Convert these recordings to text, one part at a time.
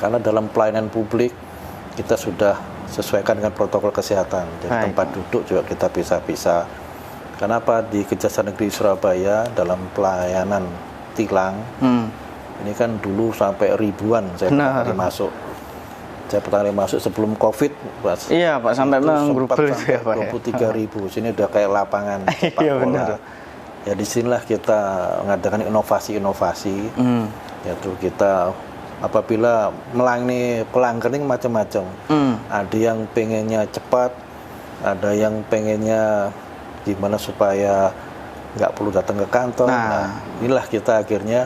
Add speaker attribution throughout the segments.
Speaker 1: Karena dalam pelayanan publik kita sudah sesuaikan dengan protokol kesehatan. Jadi tempat duduk juga kita bisa-bisa. Kenapa di Kejaksaan Negeri Surabaya dalam pelayanan tilang ini kan dulu sampai ribuan saya pernah masuk. Saya pertama kali masuk sebelum COVID, Pak.
Speaker 2: Iya, Pak, sampai menggerubel itu ya, Pak.
Speaker 1: 23.000. Sini udah kayak lapangan sepak bola. Ya disinilah kita mengadakan inovasi-inovasi. Yaitu kita apabila melayani pelanggan ini macam-macam. Ada yang pengennya cepat, ada yang pengennya gimana supaya nggak perlu datang ke kantor. Nah, inilah kita akhirnya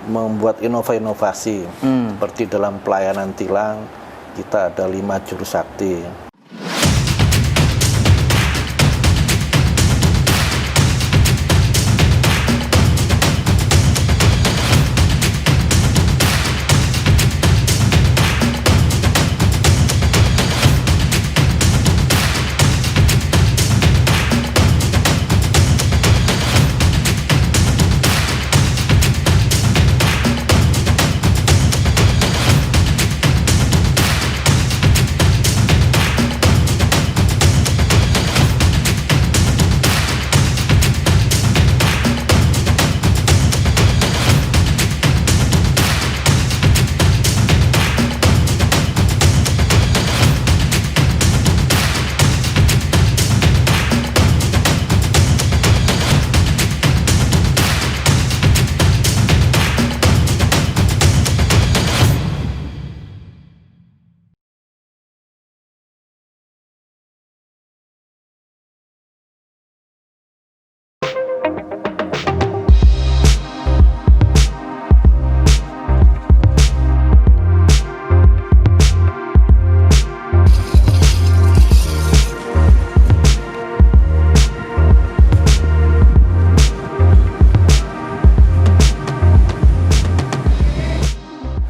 Speaker 1: membuat inovasi-inovasi seperti dalam pelayanan tilang kita ada 5 juru sakti.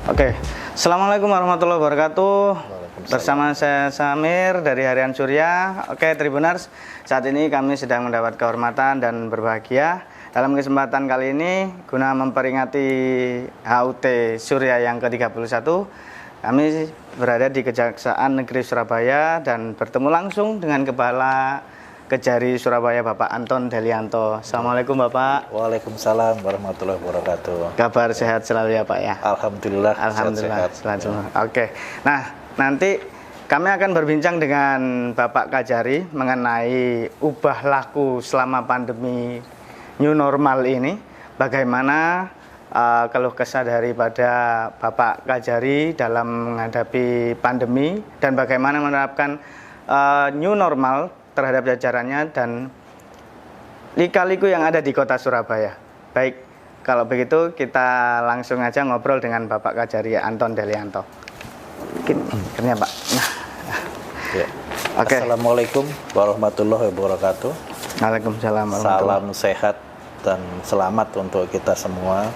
Speaker 2: Oke, Assalamualaikum warahmatullahi wabarakatuh. Bersama saya Samir dari Harian Surya. Oke, Tribuners, saat ini kami sedang mendapat kehormatan dan berbahagia. Dalam kesempatan kali ini, guna memperingati HUT Surya yang ke-31, kami berada di Kejaksaan Negeri Surabaya dan bertemu langsung dengan Kepala Kejari Surabaya, Bapak Anton Delianto. Assalamualaikum, Bapak.
Speaker 1: Waalaikumsalam warahmatullahi wabarakatuh.
Speaker 2: Kabar sehat selalu ya, Pak ya?
Speaker 1: Alhamdulillah.
Speaker 2: Alhamdulillah. Sehat. Oke. Nah, nanti kami akan berbincang dengan Bapak Kajari mengenai ubah laku selama pandemi new normal ini. Bagaimana keluh kesah daripada Bapak Kajari dalam menghadapi pandemi dan bagaimana menerapkan new normal terhadap jajarannya dan lika-liku yang ada di kota Surabaya. Baik, kalau begitu kita langsung aja ngobrol dengan Bapak Kajari Anton Delianto. Mungkin Pak.
Speaker 1: Ya. Oke. Assalamualaikum warahmatullahi wabarakatuh.
Speaker 2: Waalaikumsalam.
Speaker 1: Salam sehat dan selamat untuk kita semua.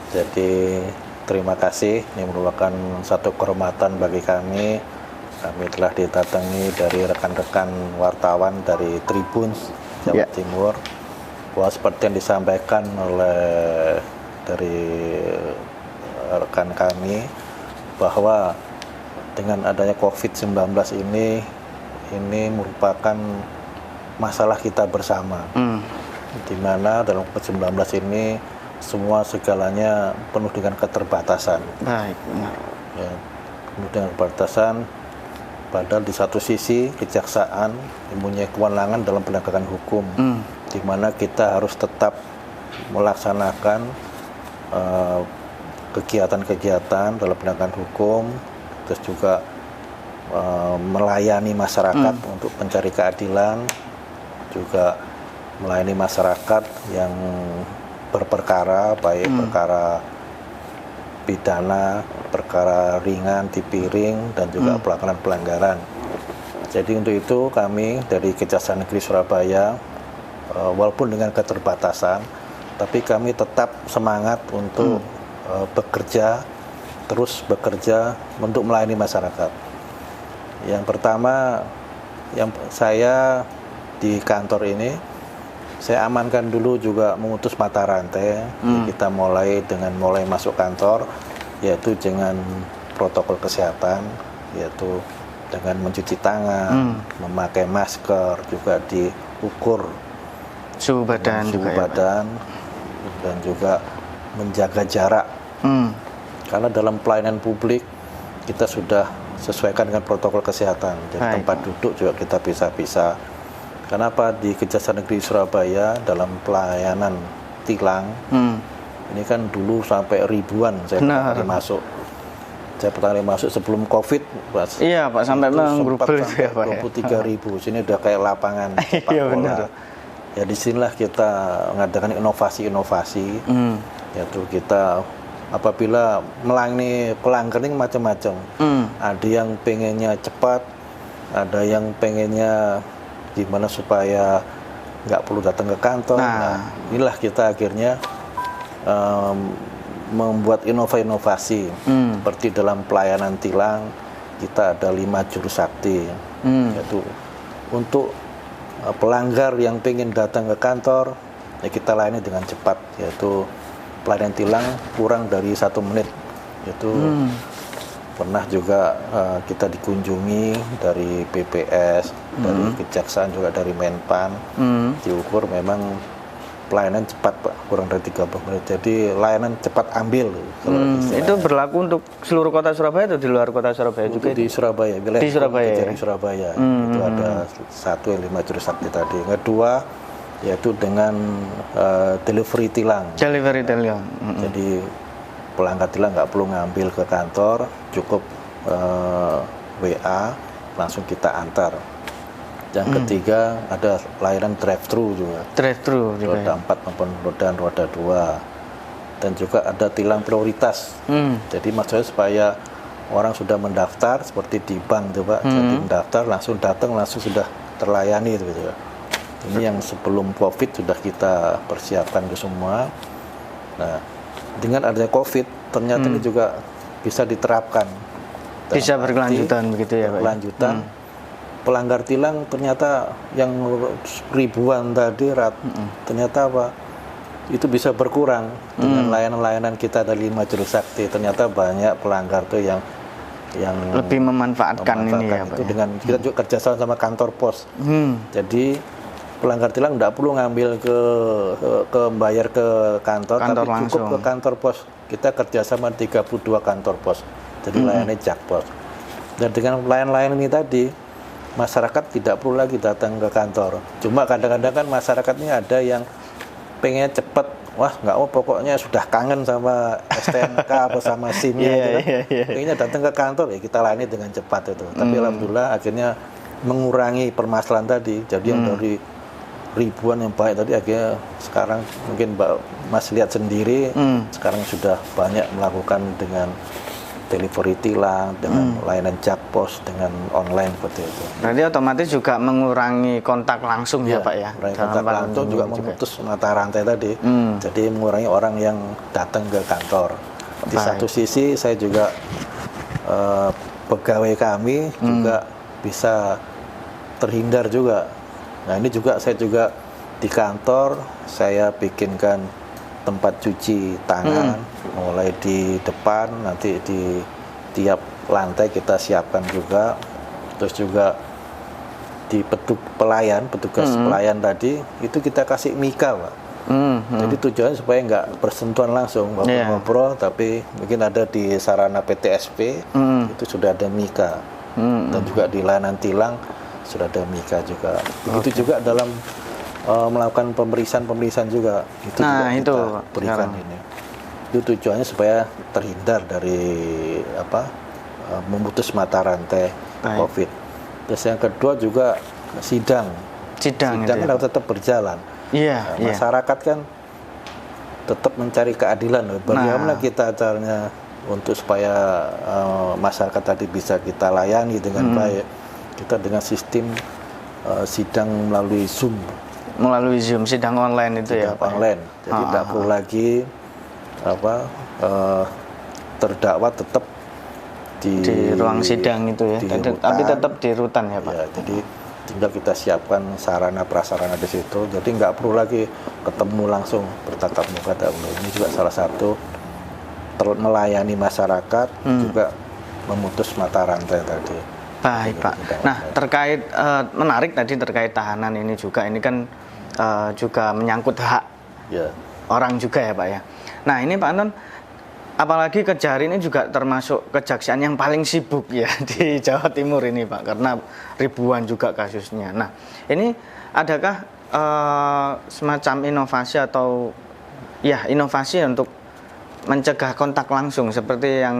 Speaker 1: Jadi terima kasih, ini merupakan satu kehormatan bagi kami. Kami telah didatangi dari rekan-rekan wartawan dari Tribun Jawa Timur. Bahwa seperti yang disampaikan oleh dari rekan kami, bahwa dengan adanya COVID-19 ini merupakan masalah kita bersama. Di mana dalam COVID-19 ini semua segalanya penuh dengan keterbatasan.
Speaker 2: Baik.
Speaker 1: Ya, penuh dengan keterbatasan. Padahal di satu sisi kejaksaan mempunyai kewenangan dalam penegakan hukum, di mana kita harus tetap melaksanakan kegiatan-kegiatan dalam penegakan hukum, terus juga melayani masyarakat untuk mencari keadilan, juga melayani masyarakat yang berperkara, baik perkara pidana, perkara ringan, tipiring, dan juga pelanggaran. Jadi untuk itu kami dari Kejaksaan Negeri Surabaya, walaupun dengan keterbatasan, tapi kami tetap semangat untuk terus bekerja untuk melayani masyarakat. Yang pertama, yang saya di kantor ini, saya amankan dulu juga memutus mata rantai. Kita mulai masuk kantor, yaitu dengan protokol kesehatan, yaitu dengan mencuci tangan, memakai masker, juga diukur
Speaker 2: suhu badan
Speaker 1: suhu
Speaker 2: juga
Speaker 1: badan, dan juga menjaga jarak. Karena dalam pelayanan publik kita sudah sesuaikan dengan protokol kesehatan. Jadi tempat duduk juga kita bisa-bisa. Kenapa di Kejaksaan Negeri Surabaya dalam pelayanan tilang ini kan dulu sampai ribuan saya pernah masuk. Saya pertama kali masuk sebelum COVID, Mas.
Speaker 2: Iya, Pak, sampai menggerubel itu ya, Pak.
Speaker 1: 23.000. Sini udah kayak lapangan sepak bola. Ya disinilah kita mengadakan inovasi-inovasi. Yaitu kita apabila melayani pelanggan ini macam-macam. Ada yang pengennya cepat, ada yang pengennya gimana supaya nggak perlu datang ke kantor. Nah, inilah kita akhirnya membuat inovasi seperti dalam pelayanan tilang kita ada 5 juru sakti, yaitu untuk pelanggar yang pengen datang ke kantor ya kita layani dengan cepat, yaitu pelayanan tilang kurang dari 1 menit. Yaitu pernah juga kita dikunjungi dari BPS, dari Kejaksaan, juga dari Menpan, diukur memang pelayanan cepat, Pak, kurang dari 30 menit. Jadi layanan cepat ambil.
Speaker 2: Itu berlaku untuk seluruh kota Surabaya atau di luar kota Surabaya juga?
Speaker 1: Di Surabaya, wilayah
Speaker 2: di Surabaya.
Speaker 1: Kejari Surabaya. Itu ada 1 yang 5 juru sakti tadi. Yang kedua yaitu dengan delivery tilang.
Speaker 2: Delivery tilang.
Speaker 1: Jadi pelanggan tilang nggak perlu ngambil ke kantor, cukup WA langsung kita antar. Yang ketiga ada layanan drive-thru juga.
Speaker 2: Drive-thru juga.
Speaker 1: Roda 4 maupun roda 2. Dan juga ada tilang prioritas. Jadi maksudnya supaya orang sudah mendaftar seperti di bank tuh, Pak. Jadi mendaftar langsung datang langsung sudah terlayani gitu ya. Ini yang sebelum COVID sudah kita persiapkan itu semua. Nah, dengan adanya COVID ternyata ini juga bisa diterapkan.
Speaker 2: Bisa berkelanjutan begitu ya, Pak.
Speaker 1: Berkelanjutan. Pelanggar tilang ternyata yang ribuan tadi ternyata apa? Itu bisa berkurang dengan layanan-layanan kita dari 5 juru sakti. Ternyata banyak pelanggar tuh yang
Speaker 2: lebih memanfaatkan ini ya, Pak.
Speaker 1: Itu dengan kita juga kerjasama sama kantor pos. Jadi pelanggar tilang tidak perlu ngambil ke bayar ke kantor tapi
Speaker 2: langsung.
Speaker 1: cukup ke kantor pos. Kita kerjasama 32 kantor pos. Jadi layanannya jakpos. Dan dengan layanan-layanan ini tadi masyarakat tidak perlu lagi datang ke kantor. Cuma kadang-kadang kan masyarakat ini ada yang pengen cepat, wah nggak mau, pokoknya sudah kangen sama STNK atau sama SIM-nya, pengennya datang ke kantor, ya kita layani dengan cepat itu. Tapi alhamdulillah akhirnya mengurangi permasalahan tadi. Jadi yang dari ribuan yang baik tadi akhirnya sekarang mungkin Mbak Mas lihat sendiri, sekarang sudah banyak melakukan dengan delivery tilang, dengan layanan jakpos, dengan online seperti itu.
Speaker 2: Berarti otomatis juga mengurangi kontak langsung ya, Pak ya?
Speaker 1: Kontak langsung juga memutus mata rantai tadi. Jadi mengurangi orang yang datang ke kantor. Di satu sisi saya juga pegawai kami juga bisa terhindar juga. Nah ini juga saya juga di kantor saya bikinkan tempat cuci tangan, mulai di depan, nanti di tiap lantai kita siapkan juga. Terus juga di petugas pelayan tadi itu kita kasih mika, Pak. Jadi tujuannya supaya nggak bersentuhan langsung ngobrol, tapi mungkin ada di sarana PTSP itu sudah ada mika. Dan juga di layanan tilang sudah ada mika juga. Begitu juga dalam melakukan pemeriksaan juga itu juga kita berikan ini. Itu tujuannya supaya terhindar dari memutus mata rantai COVID. Terus yang kedua juga sidang kan harus tetap berjalan. Masyarakat kan tetap mencari keadilan. Bagaimana kita caranya untuk supaya masyarakat tadi bisa kita layani dengan baik? Kita dengan sistem sidang melalui Zoom.
Speaker 2: Sidang online itu
Speaker 1: sidang online. Jadi tidak perlu lagi terdakwa tetap di
Speaker 2: ruang sidang itu ya, tapi tetap di rutan ya, Pak.
Speaker 1: Ya, jadi tinggal kita siapkan sarana prasarana di situ. Jadi nggak perlu lagi ketemu langsung bertatap muka. Ini juga salah satu melayani masyarakat, juga memutus mata rantai tadi.
Speaker 2: Baik Pak. Nah terkait menarik tadi terkait tahanan ini juga, ini kan juga menyangkut hak orang juga ya Pak ya. Nah ini Pak Anton, apalagi Kejari ini juga termasuk kejaksaan yang paling sibuk ya di Jawa Timur ini Pak, karena ribuan juga kasusnya. Nah ini adakah semacam inovasi atau ya inovasi untuk mencegah kontak langsung seperti yang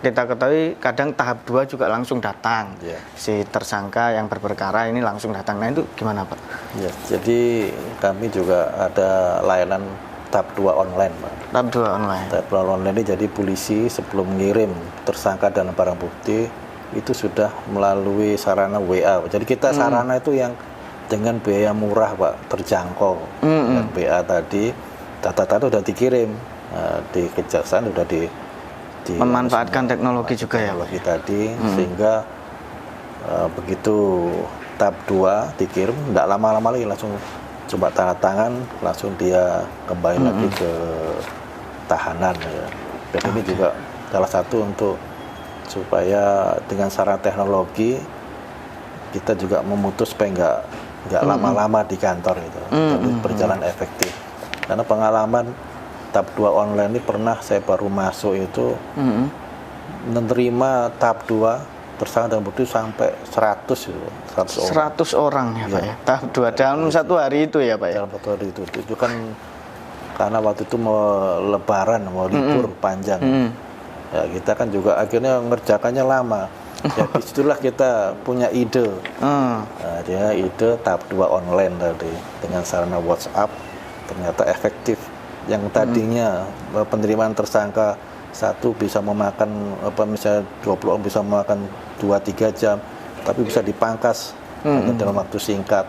Speaker 2: kita ketahui, kadang tahap 2 juga langsung datang, si tersangka yang berperkara ini langsung datang. Nah itu gimana Pak?
Speaker 1: Ya, jadi kami juga ada layanan tahap 2 online Pak.
Speaker 2: Tahap 2 online.
Speaker 1: Tahap 2 online ini jadi polisi sebelum mengirim tersangka dan barang bukti itu sudah melalui sarana WA. Jadi kita sarana itu yang dengan biaya murah Pak, terjangkau. Dan WA tadi data-data sudah dikirim. Di kejaksaan sudah di
Speaker 2: memanfaatkan teknologi juga ya Pak.
Speaker 1: Tadi sehingga begitu tahap 2 dikirim, tidak lama-lama lagi langsung coba tanda tangan, langsung dia kembali lagi ke tahanan ya. Dan ini juga salah satu untuk supaya dengan sarana teknologi kita juga memutus supaya nggak lama-lama di kantor itu, tapi berjalan efektif. Karena pengalaman tahap 2 online ini pernah saya baru masuk itu menerima tahap 2 tersangka dan bukti sampai 100 orang
Speaker 2: ya Pak ya. Tahap 2 dalam satu hari itu ya Pak ya.
Speaker 1: Dalam satu hari itu kan karena waktu itu mau lebaran, mau libur panjang. Ya, kita kan juga akhirnya ngerjakannya lama. Ya disitulah kita punya ide. Nah, dia ide tahap 2 online tadi dengan sarana WhatsApp ternyata efektif. Yang tadinya penerimaan tersangka satu bisa memakan misalnya 20 orang bisa memakan 2-3 jam, tapi bisa dipangkas dalam waktu singkat,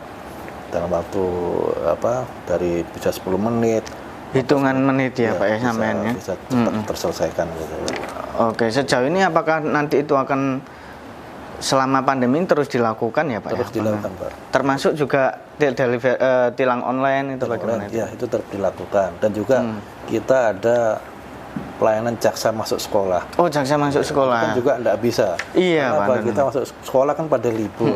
Speaker 1: dalam waktu dari bisa 10 menit,
Speaker 2: hitungan menit ya Pak ya sampean ya,
Speaker 1: bisa cepat terselesaikan gitu.
Speaker 2: Oke, sejauh ini apakah nanti itu akan selama pandemi terus dilakukan ya Pak?
Speaker 1: Terus dilakukan Pak.
Speaker 2: Termasuk juga tilang online itu bagaimana?
Speaker 1: Ya itu terus dilakukan, dan juga kita ada pelayanan jaksa masuk sekolah.
Speaker 2: Oh, jaksa masuk sekolah.
Speaker 1: Kan juga tidak bisa.
Speaker 2: Iya
Speaker 1: Pak. Kita masuk sekolah kan pada libur.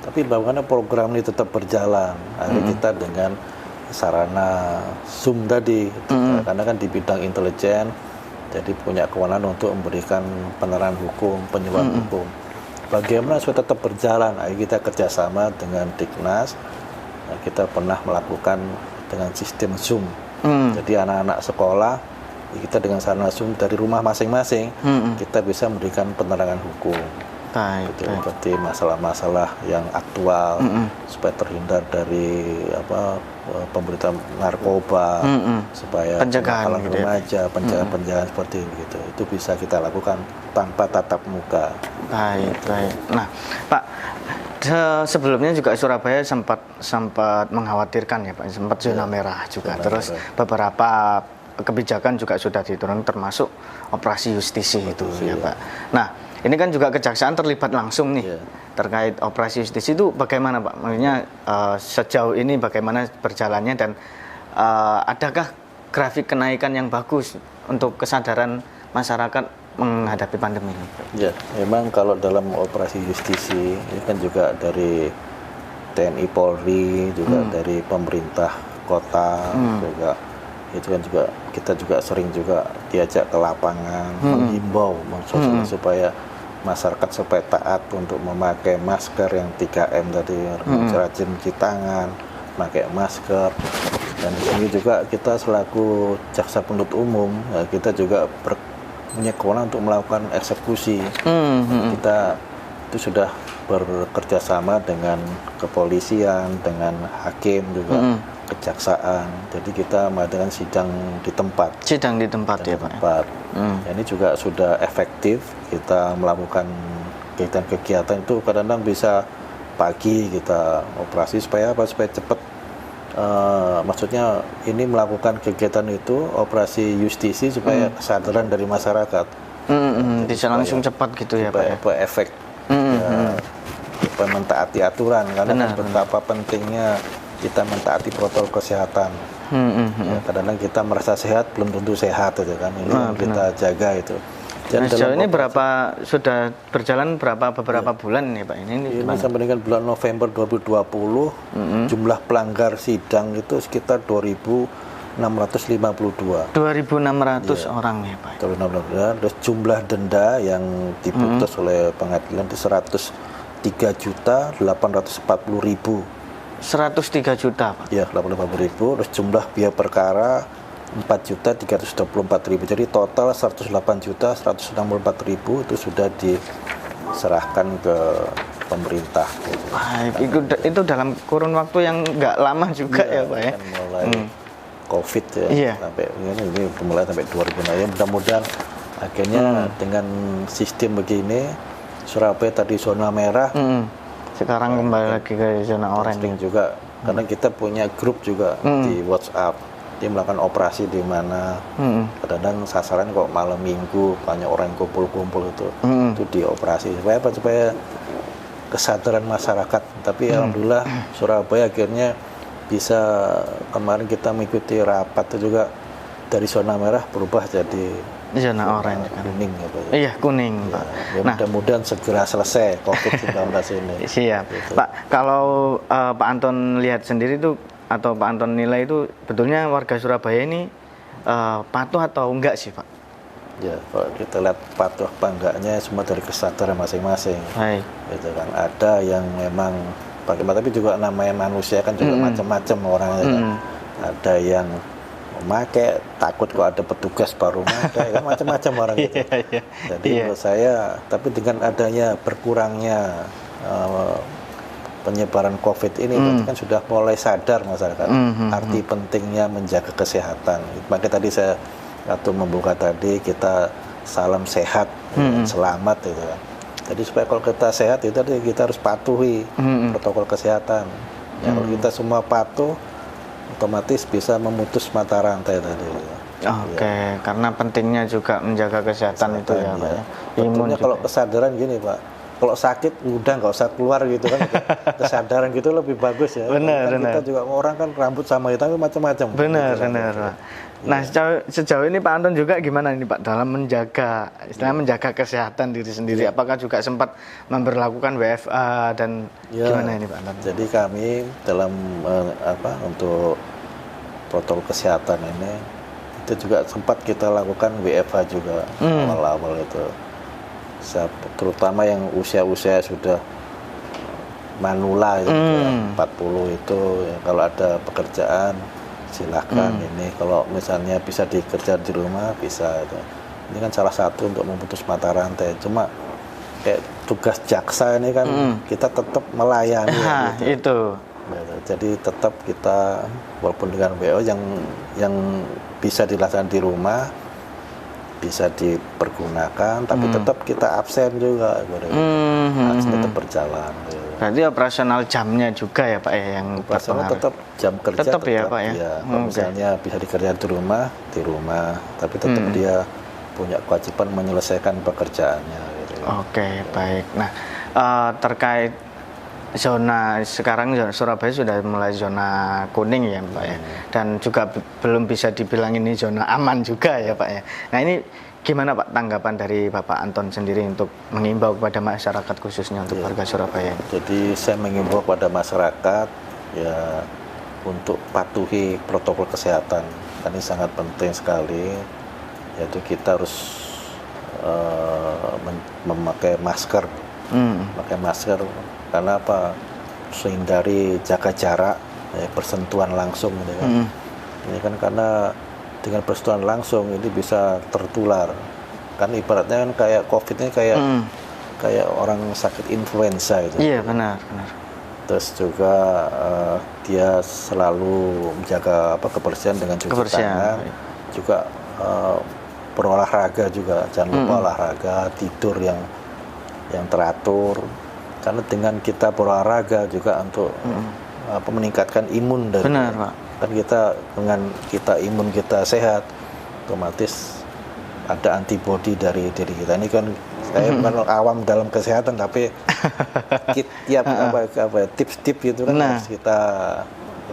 Speaker 1: Tapi bagaimana program ini tetap berjalan? Akhirnya kita dengan sarana Zoom tadi, karena kan di bidang intelijen, jadi punya kewenangan untuk memberikan penerangan hukum, penyuluhan hukum. Bagaimana supaya tetap berjalan? Ayo kita kerjasama dengan Dignas. Kita pernah melakukan dengan sistem Zoom. Jadi anak-anak sekolah kita dengan sarana Zoom dari rumah masing-masing, kita bisa memberikan penerangan hukum. Seperti masalah-masalah yang aktual, supaya terhindar dari pemberitaan narkoba, supaya
Speaker 2: pencegahan
Speaker 1: remaja, pencegahan seperti itu. Itu bisa kita lakukan tanpa tatap muka.
Speaker 2: Baik. Nah, Pak, sebelumnya juga Surabaya sempat mengkhawatirkan ya Pak, sempat zona merah juga. Terus beberapa kebijakan juga sudah diturunkan, termasuk operasi justisi itu ya Pak. Nah, ini kan juga kejaksaan terlibat langsung nih terkait operasi justisi itu bagaimana Pak? Maksudnya sejauh ini bagaimana berjalannya, dan adakah grafik kenaikan yang bagus untuk kesadaran masyarakat menghadapi pandemi ini?
Speaker 1: Ya, memang kalau dalam operasi justisi ini kan juga dari TNI Polri, juga dari pemerintah kota, juga itu kan juga kita juga sering juga diajak ke lapangan, menghimbau supaya masyarakat supaya taat untuk memakai masker yang 3M tadi, rajin cuci tangan, pakai masker. Dan ini juga kita selaku jaksa penuntut umum, kita juga punya kewenangan untuk melakukan eksekusi. Kita itu sudah bekerja sama dengan kepolisian, dengan hakim juga, kejaksaan. Jadi kita mengadakan sidang di tempat.
Speaker 2: Sidang di tempat ya Pak.
Speaker 1: Ya, ini juga sudah efektif. Kita melakukan kegiatan-kegiatan itu kadang-kadang bisa pagi kita operasi supaya cepat. Maksudnya ini melakukan kegiatan itu operasi justisi supaya kesadaran dari masyarakat
Speaker 2: bisa langsung cepat gitu ya Pak.
Speaker 1: Efek mentaati aturan, karena kan betapa pentingnya kita mentaati protokol kesehatan. Ya, kadang-kadang kita merasa sehat belum tentu sehat itu kan, ini yang kita jaga itu.
Speaker 2: Dan sejauh ini sudah berjalan beberapa bulan nih Pak
Speaker 1: ini sampai dengan bulan November 2020 jumlah pelanggar sidang itu sekitar 2.652
Speaker 2: orang nih Pak.
Speaker 1: Terus jumlah denda yang diputus oleh pengadilan itu 103.840.000.
Speaker 2: 103 juta Pak?
Speaker 1: Ya, 85.000. Terus jumlah biaya perkara 4.324.000. Jadi total 108.164.000 itu sudah diserahkan ke pemerintah.
Speaker 2: Itu dalam kurun waktu yang nggak lama juga ya Pak ya?
Speaker 1: Mulai COVID ya, sampai ini mulai sampai 2000. Ya, mudah-mudahan akhirnya dengan sistem begini Surabaya tadi zona merah,
Speaker 2: sekarang kembali lagi ke zona oranye
Speaker 1: juga, karena kita punya grup juga di WhatsApp. Dia melakukan operasi di mana, kadang-kadang sasaran kok malam minggu banyak orang kumpul-kumpul itu dioperasi supaya kesadaran masyarakat. Tapi alhamdulillah Surabaya akhirnya bisa, kemarin kita mengikuti rapat itu juga dari zona merah berubah jadi
Speaker 2: zona oranye
Speaker 1: kuning gitu.
Speaker 2: Iya, kuning Pak.
Speaker 1: Ya, mudah-mudahan segera selesai COVID-19 ini.
Speaker 2: Siap. Gitu. Pak, kalau Pak Anton lihat sendiri tuh atau Pak Anton nilai itu betulnya warga Surabaya ini patuh atau enggak sih Pak?
Speaker 1: Ya, kalau kita lihat patuh apa enggaknya semua dari kesadaran masing-masing.
Speaker 2: Baik.
Speaker 1: Gitu kan. Ada yang memang tapi juga namanya manusia kan juga macam-macam orangnya kan. Ada yang memakai, takut kalau ada petugas baru memakai, kan macam-macam orang itu. Jadi menurut saya, tapi dengan adanya berkurangnya penyebaran COVID ini kan sudah mulai sadar masyarakat arti pentingnya menjaga kesehatan. Makanya tadi saya waktu membuka tadi kita salam sehat, selamat itu kan. Jadi supaya kalau kita sehat itu tadi kita harus patuhi protokol kesehatan. Ya, kalau kita semua patuh, otomatis bisa memutus mata rantai tadi.
Speaker 2: Oke, karena pentingnya juga menjaga kesehatan itu ya Pak.
Speaker 1: Betulnya kalau kesadaran gini Pak, kalau sakit udah nggak usah keluar gitu kan. Kesadaran gitu lebih bagus ya.
Speaker 2: Benar.
Speaker 1: Kita juga orang kan rambut sama hitam macam-macam.
Speaker 2: Benar Pak. Nah, sejauh ini Pak Anton juga gimana ini Pak dalam menjaga kesehatan diri sendiri? Apakah juga sempat memberlakukan WFA dan gimana ini Pak Anton?
Speaker 1: Jadi kami dalam untuk protokol kesehatan ini itu juga sempat kita lakukan WFA juga awal-awal itu. Terutama yang usia-usia sudah manula itu, 40 itu ya, kalau ada pekerjaan silahkan ini, kalau misalnya bisa dikerja di rumah bisa itu. Ini kan salah satu untuk memutus mata rantai. Cuma kayak tugas jaksa ini kan kita tetap melayani gitu.
Speaker 2: Itu.
Speaker 1: Jadi tetap kita walaupun dengan WO yang bisa dilaksanakan di rumah bisa dipergunakan, tapi tetap kita absen juga, tetap berjalan.
Speaker 2: Berarti operasional jamnya juga ya Pak ya yang
Speaker 1: operasional tetap jam kerja
Speaker 2: tetap ya Pak ya.
Speaker 1: Misalnya bisa dikerjakan di rumah, tapi tetap dia punya kewajiban menyelesaikan pekerjaannya.
Speaker 2: Oke, baik. Nah, terkait zona sekarang Surabaya sudah mulai zona kuning ya Pak ya, dan juga belum bisa dibilang ini zona aman juga ya Pak ya. Nah ini gimana Pak tanggapan dari Bapak Anton sendiri untuk mengimbau kepada masyarakat khususnya untuk warga Surabaya?
Speaker 1: Jadi saya mengimbau kepada masyarakat ya untuk patuhi protokol kesehatan, ini sangat penting sekali, yaitu kita harus memakai masker, karena apa? Hindari jaga jarak, bersentuhan langsung gitu kan. Ini kan karena dengan bersentuhan langsung ini bisa tertular. Kan ibaratnya kan kayak COVID ini kayak orang sakit influenza itu.
Speaker 2: Iya, benar.
Speaker 1: Terus juga dia selalu menjaga kebersihan dengan cuci tangan. Juga berolahraga juga, jangan lupa olahraga, tidur yang teratur. Karena dengan kita berolahraga juga untuk meningkatkan imun dari.
Speaker 2: Benar, Pak.
Speaker 1: Kan kita dengan imun kita sehat, otomatis ada antibodi dari diri kita. Ini kan saya bukan awam dalam kesehatan, tapi tiap tips-tips itu kan harus kita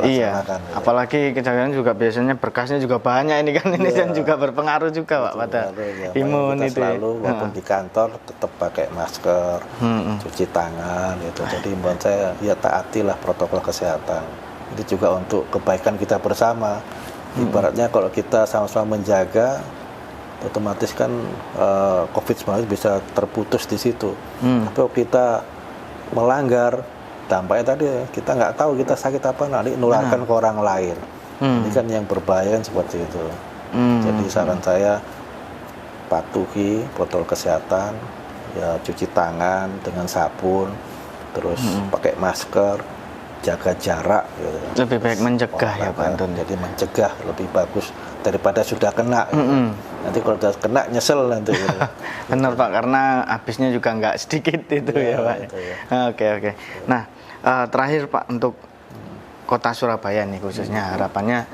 Speaker 2: Iya,
Speaker 1: laksanakan. Ya.
Speaker 2: apalagi kejadian juga biasanya berkasnya juga banyak ini kan, ini dan juga berpengaruh juga Pak pada
Speaker 1: Ya,
Speaker 2: imun
Speaker 1: kita
Speaker 2: itu.
Speaker 1: selalu walaupun di kantor tetap pakai masker, cuci tangan gitu. Jadi buat saya ya taatilah protokol kesehatan. Itu juga untuk kebaikan kita bersama. Ibaratnya kalau kita sama-sama menjaga, otomatis kan COVID-19 bisa terputus di situ. Tapi kalau kita melanggar, dampaknya tadi kita nggak tahu kita sakit apa, nanti nularkan ke orang lain. Ini kan yang berbahaya kan seperti itu. Jadi saran saya patuhi protokol kesehatan, ya cuci tangan dengan sabun, terus pakai masker, jaga jarak. Gitu.
Speaker 2: Lebih baik mencegah ya Pak Anton.
Speaker 1: Jadi mencegah lebih bagus daripada sudah kena. Nanti kalau sudah kena nyesel nanti. Gitu.
Speaker 2: Benar Pak, karena habisnya juga nggak sedikit itu ya Pak.
Speaker 1: Ya.
Speaker 2: Oke. Nah terakhir Pak, untuk Kota Surabaya nih khususnya harapannya,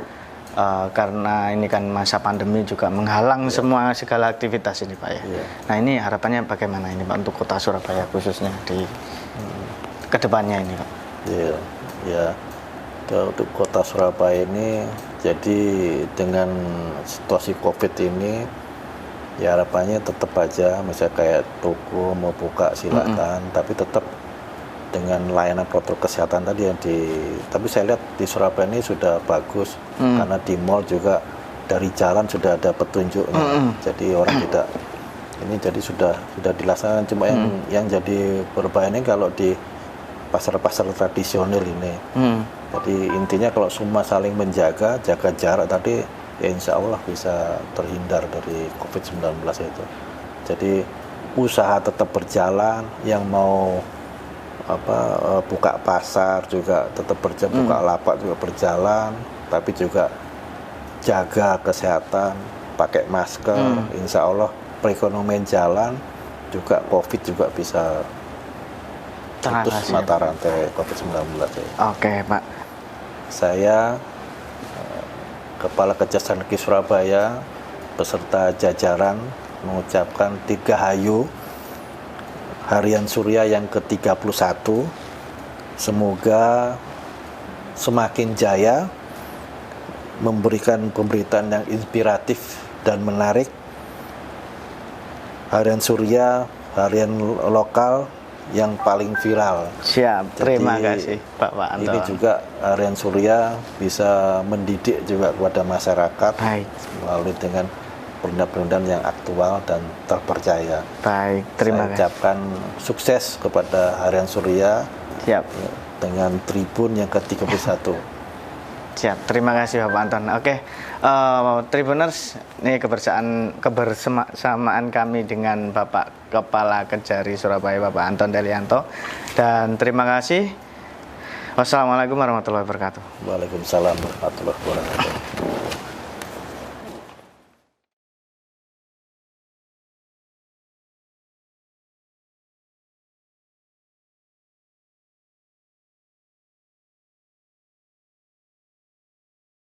Speaker 2: karena ini kan masa pandemi juga menghalang semua segala aktivitas ini Pak ya. Nah ini harapannya bagaimana ini Pak untuk Kota Surabaya khususnya di kedepannya ini Pak?
Speaker 1: Ya. Untuk Kota Surabaya ini, jadi dengan situasi COVID ini, ya harapannya tetap aja, misalnya kayak toko mau buka silakan, tapi tetap dengan layanan protokol kesehatan tadi yang tapi saya lihat di Surabaya ini sudah bagus, karena di mall juga dari jalan sudah ada petunjuknya, jadi orang tidak ini jadi sudah dilaksanakan. Cuma yang jadi berbahaya ini kalau di pasar-pasar tradisional ini. Jadi intinya kalau semua saling jaga jarak tadi, ya insya Allah bisa terhindar dari COVID-19 itu. Jadi usaha tetap berjalan, yang mau buka pasar juga tetap berjalan, buka lapak juga berjalan, tapi juga jaga kesehatan, pakai masker, insya Allah perekonomian jalan, juga COVID juga bisa putus mata rantai COVID-19.
Speaker 2: Oke Pak.
Speaker 1: Saya Kepala Kejaksaan Negeri Surabaya beserta jajaran mengucapkan 3 hayu Harian Surya yang ke-31. Semoga semakin jaya, memberikan pemberitaan yang inspiratif dan menarik. Harian Surya, harian lokal yang paling viral.
Speaker 2: Siap, terima kasih Pak Anton.
Speaker 1: Ini juga Harian Surya bisa mendidik juga kepada masyarakat.
Speaker 2: Baik.
Speaker 1: Melalui dengan berita-berita yang aktual dan terpercaya.
Speaker 2: Baik, terima kasih.
Speaker 1: Saya ucapkan sukses kepada Harian Surya.
Speaker 2: Siap.
Speaker 1: Dengan Tribun yang ke-31.
Speaker 2: Siap, terima kasih Bapak Anton. Oke, Tribuners, ini kebersamaan kami dengan Bapak Kepala Kejari Surabaya, Bapak Anton Delianto. Dan terima kasih. Wassalamualaikum warahmatullahi wabarakatuh.
Speaker 1: Waalaikumsalam warahmatullahi wabarakatuh.